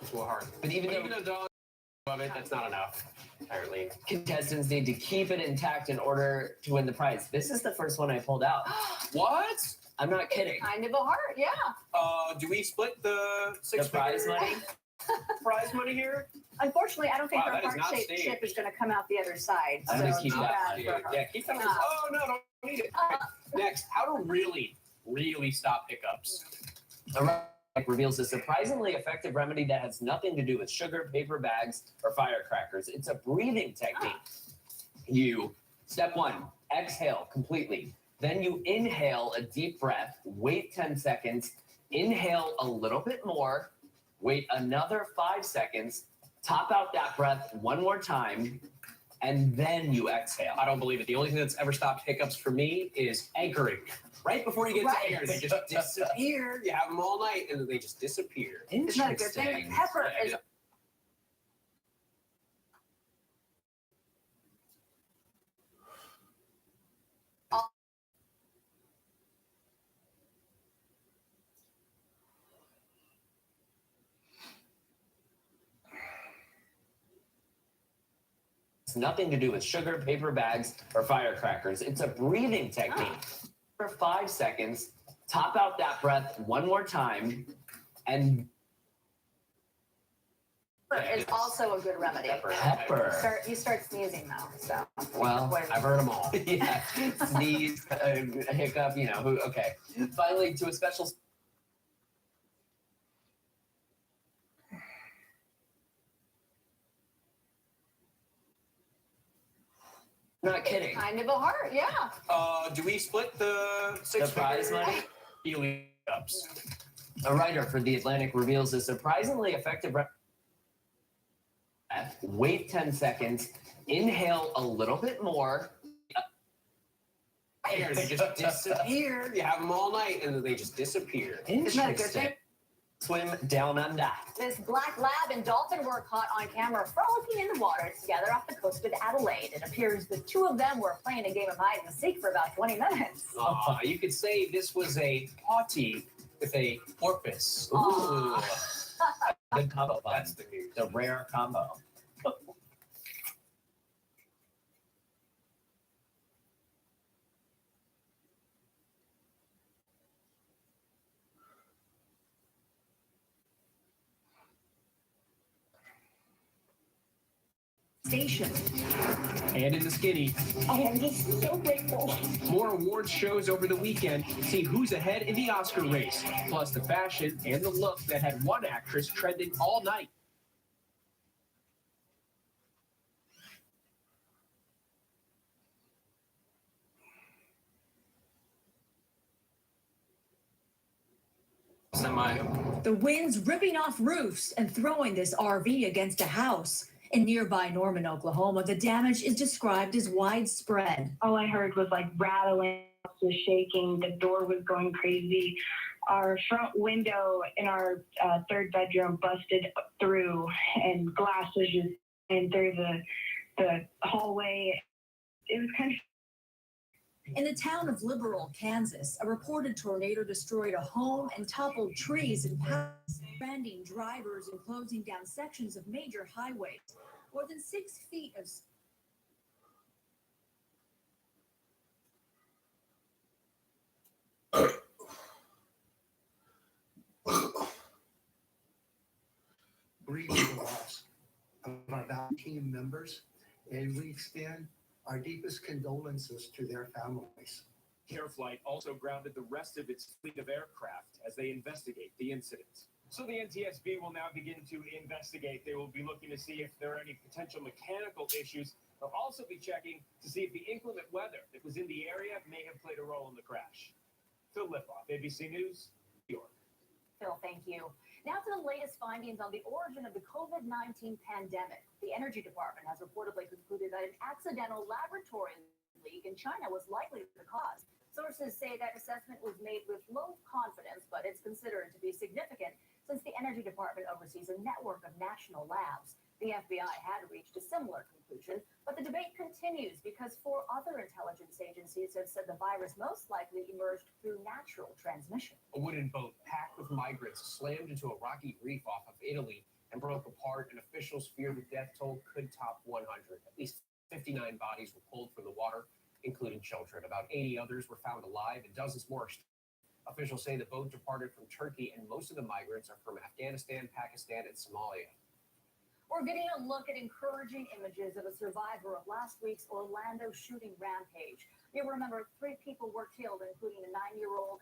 It's a little hard. But even though dogs love it, that's not enough, apparently. Contestants need to keep it intact in order to win the prize. This is the first one I pulled out. What? I'm not kidding. Kind of a heart, yeah. Do we split the prize money? Prize money here? Unfortunately, I don't think Wow, her that is not heart-shaped staged. chip is going to come out the other side. I'm gonna so keep too that bad one. for her. Yeah, keep that. Oh no, don't need it. Next, how to really stop hiccups. Reveals a surprisingly effective remedy that has nothing to do with sugar, paper bags, or firecrackers. It's a breathing technique. Step 1, exhale completely. Then you inhale a deep breath, wait 10 seconds, inhale a little bit more, wait another 5 seconds, top out that breath one more time, and then you exhale. I don't believe it. The only thing that's ever stopped hiccups for me is anchoring. Right before you get to air, they just disappear. You have them all night, and then they just disappear. Isn't that a good thing? Pepper is... It's nothing to do with sugar, paper bags, or firecrackers. It's a breathing technique. For 5 seconds, top out that breath one more time, and is also a good remedy. Pepper. You start sneezing though, so. Well, I've heard them all. Yeah, sneeze, hiccup, okay. Finally, to a special... Not kidding. Kind of a heart, yeah. Do we split the prize money? Hiccups. A writer for The Atlantic reveals a surprisingly effective wait 10 seconds, inhale a little bit more. They just disappear. You have them all night, and then they just disappear. Isn't that a good thing? Swim down under. This black lab and dolphin were caught on camera frolicking in the water together off the coast of Adelaide. It appears the two of them were playing a game of hide and seek for about 20 minutes. You could say this was a potty with a porpoise. Ooh. Good combo. That's the news. The rare combo. Station. And in the skinny. I am just so grateful. More awards shows over the weekend. See who's ahead in the Oscar race. Plus the fashion and the look that had one actress trending all night. The wind's ripping off roofs and throwing this RV against a house. In nearby Norman, Oklahoma, the damage is described as widespread. All I heard was like rattling, was shaking, the door was going crazy. Our front window in our third bedroom busted through, and glass was just in through the hallway. It was kind of... In the town of Liberal, Kansas, a reported tornado destroyed a home and toppled trees and paths, stranding drivers and closing down sections of major highways. More than 6 feet of... Grieving the loss of our valued team members, and we extend our deepest condolences to their families. CareFlight also grounded the rest of its fleet of aircraft as they investigate the incident. So the NTSB will now begin to investigate. They will be looking to see if there are any potential mechanical issues. They'll also be checking to see if the inclement weather that was in the area may have played a role in the crash. Phil Lipoff, ABC News, New York. Phil, thank you. Now to the latest findings on the origin of the COVID-19 pandemic. The Energy Department has reportedly concluded that an accidental laboratory leak in China was likely the cause. Sources say that assessment was made with low confidence, but it's considered to be significant since the Energy Department oversees a network of national labs. The FBI had reached a similar conclusion, but the debate continues because 4 other intelligence agencies have said the virus most likely emerged through natural transmission. A wooden boat packed with migrants slammed into a rocky reef off of Italy and broke apart, and officials fear the death toll could top 100. At least 59 bodies were pulled from the water, including children. About 80 others were found alive, and dozens more. Officials say the boat departed from Turkey, and most of the migrants are from Afghanistan, Pakistan, and Somalia. We're getting a look at encouraging images of a survivor of last week's Orlando shooting rampage. You'll remember 3 people were killed, including a 9-year-old.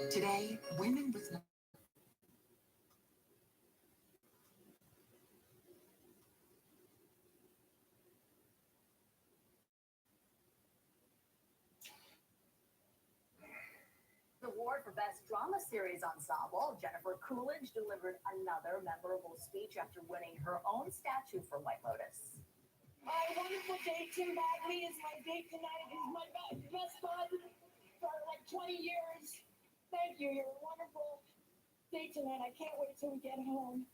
Today, women with Award for Best Drama Series Ensemble, Jennifer Coolidge delivered another memorable speech after winning her own statue for White Lotus. My wonderful date, Tim Bagley, is my date tonight. He's my best bud for like 20 years. Thank you. You're a wonderful date tonight. I can't wait till we get home.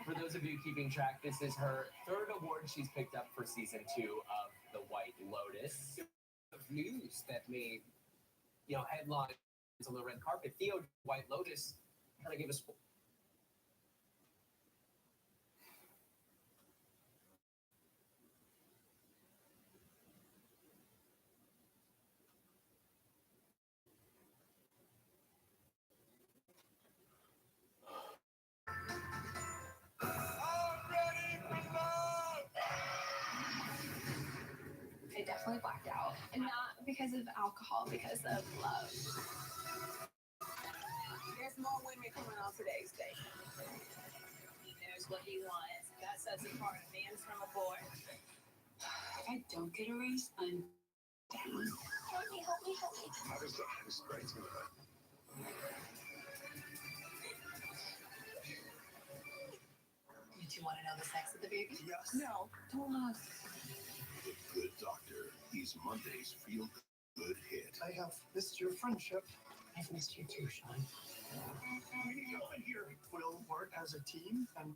For those of you keeping track, this is her 3rd award she's picked up for season 2 of The White Lotus. Of news that made headlines on the red carpet. Theo White Lotus kind of gave us. I definitely blacked out, and not because of alcohol, because of love. There's more women coming on today's day. He knows what he wants. That sets apart a man's from a boy. if I don't get a raise, I'm down. Help me, help me, help me. How does the house break to that? You two want to know the sex of the baby? Yes. No, don't ask. The Good Doctor is Monday's Feel Good hit. I have missed your friendship. I've missed you too, Sean. We'll work as a team and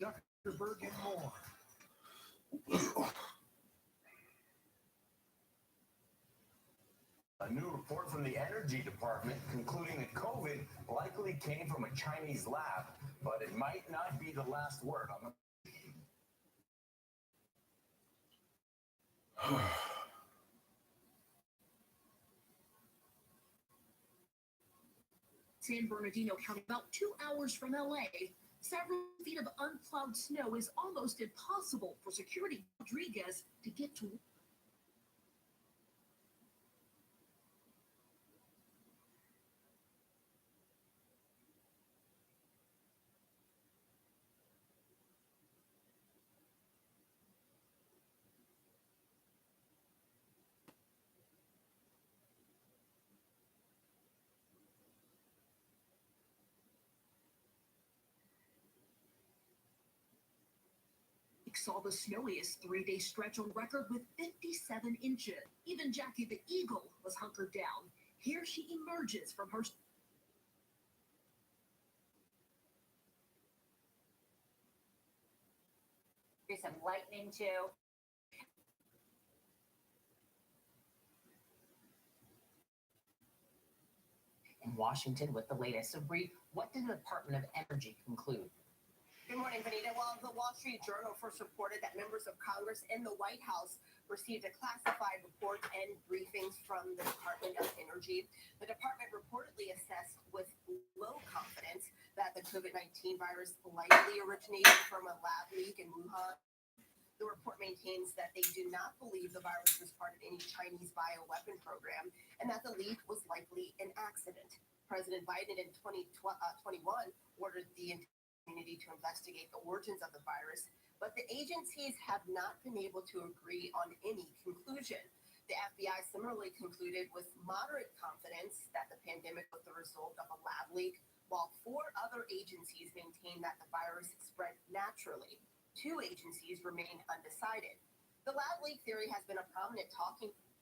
Dr. Bergen Moore. A new report from the Energy Department concluding that COVID likely came from a Chinese lab, but it might not be the last word on the. San Bernardino County, about 2 hours from LA. Several feet of unplowed snow is almost impossible for security Rodriguez to get to. Saw the snowiest 3-day stretch on record with 57 inches. Even Jackie the Eagle was hunkered down. Here she emerges from her. There's some lightning too. In Washington with the latest. So, Bree, what did the Department of Energy conclude? Good morning, Benita. Well, the Wall Street Journal first reported that members of Congress and the White House received a classified report and briefings from the Department of Energy. The department reportedly assessed with low confidence that the COVID-19 virus likely originated from a lab leak in Wuhan. The report maintains that they do not believe the virus was part of any Chinese bioweapon program and that the leak was likely an accident. President Biden in 2021 ordered the community to investigate the origins of the virus, but the agencies have not been able to agree on any conclusion. The FBI similarly concluded with moderate confidence that the pandemic was the result of a lab leak, while 4 other agencies maintain that the virus spread naturally. 2 agencies remain undecided. The lab leak theory has been a prominent talking point.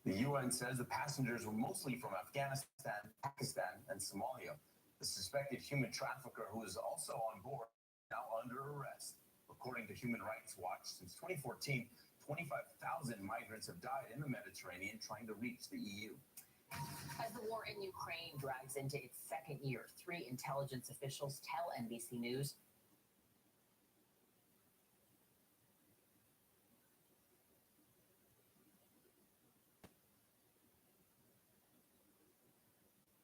The UN says the passengers were mostly from Afghanistan, Pakistan, and Somalia. The suspected human trafficker, who is also on board, is now under arrest. According to Human Rights Watch, since 2014, 25,000 migrants have died in the Mediterranean trying to reach the EU. As the war in Ukraine drags into its second year, 3 intelligence officials tell NBC News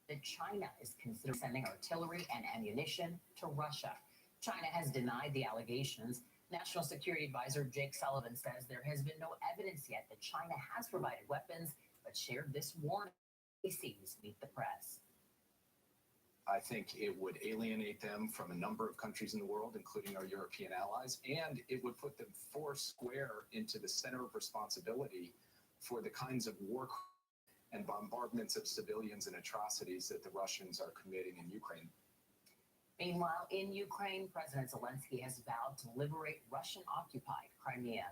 that China is considering sending artillery and ammunition to Russia. China has denied the allegations. National Security Advisor Jake Sullivan says there has been no evidence yet that China has provided weapons, but shared this warning. ABC's Meet the Press. I think it would alienate them from a number of countries in the world, including our European allies, and it would put them foursquare into the center of responsibility for the kinds of war and bombardments of civilians and atrocities that the Russians are committing in Ukraine. Meanwhile, in Ukraine, President Zelensky has vowed to liberate Russian-occupied Crimea.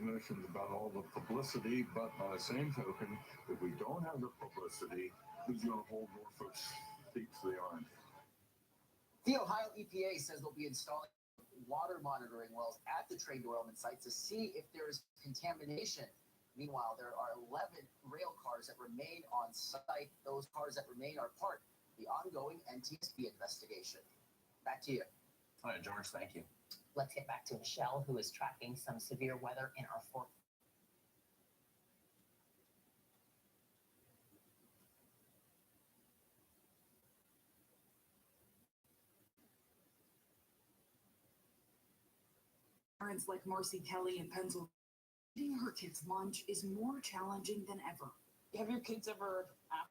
Mentioned about all the publicity, but by the same token, if we don't have the publicity, who's going to hold Norfolk's feet to the island? The Ohio EPA says they'll be installing water monitoring wells at the train derailment site to see if there is contamination. Meanwhile, there are 11 rail cars that remain on site. Those cars that remain are part of the ongoing NTSB investigation. Back to you. All right, George, thank you. Let's get back to Michelle, who is tracking some severe weather in our fourth. Parents like Marcy Kelly in Pennsylvania, eating her kids' lunch is more challenging than ever. Have your kids ever asked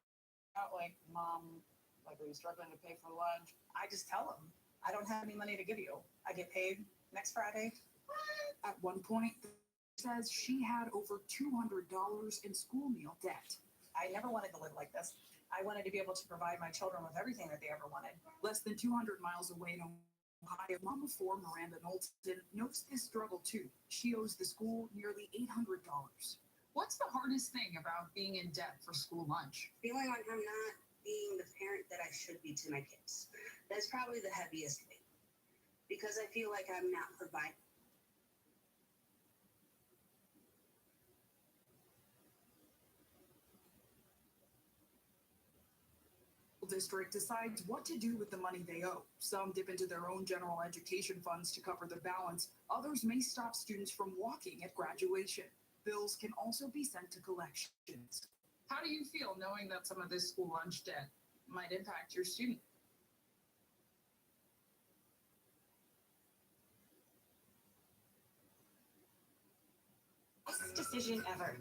out, like, Mom, like, are you struggling to pay for lunch? I just tell them, I don't have any money to give you. I get paid next Friday. At one point, says she had over $200 in school meal debt. I never wanted to live like this. I wanted to be able to provide my children with everything that they ever wanted. Less than 200 miles away in Ohio, Mama 4 Miranda Knowlton notes this struggle too. She owes the school nearly $800. What's the hardest thing about being in debt for school lunch? Feeling like I'm not being the parent that I should be to my kids. That's probably the heaviest thing, because I feel like I'm not providing. District decides what to do with the money they owe. Some dip into their own general education funds to cover the balance. Others may stop students from walking at graduation. Bills can also be sent to collections. How do you feel knowing that some of this school lunch debt might impact your student? Best decision ever.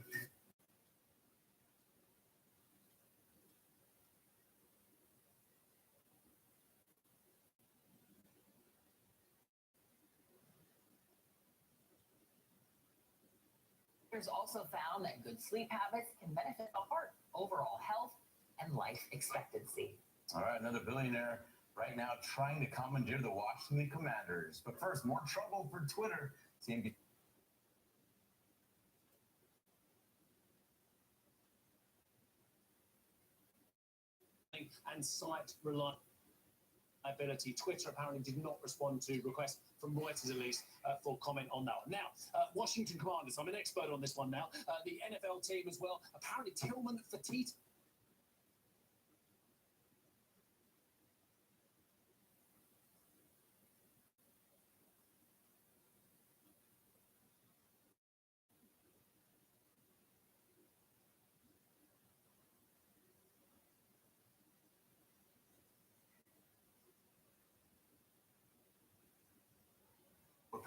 Doctors also found that good sleep habits can benefit the heart, overall health, and life expectancy. All right, another billionaire right now trying to commandeer the Washington Commanders. But first, more trouble for Twitter. CNBC. And site reliability. Twitter apparently did not respond to requests from Reuters, at least, for comment on that one. Now, Washington Commanders. I'm an expert on this one now. The NFL team as well. Apparently, Tillman Fertitta.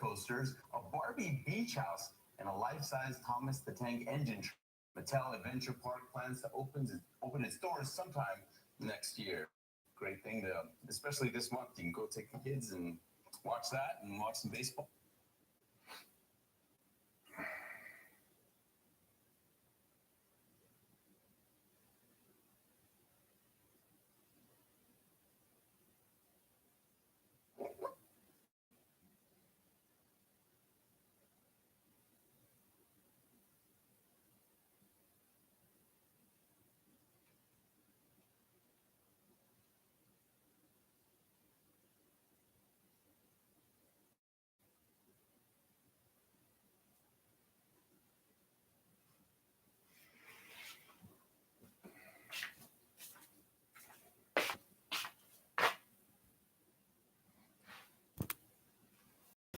coasters, a Barbie beach house, and a life-size Thomas the Tank engine. Mattel Adventure Park plans to open its doors sometime next year. Great thing to, especially this month, you can go take the kids and watch that and watch some baseball.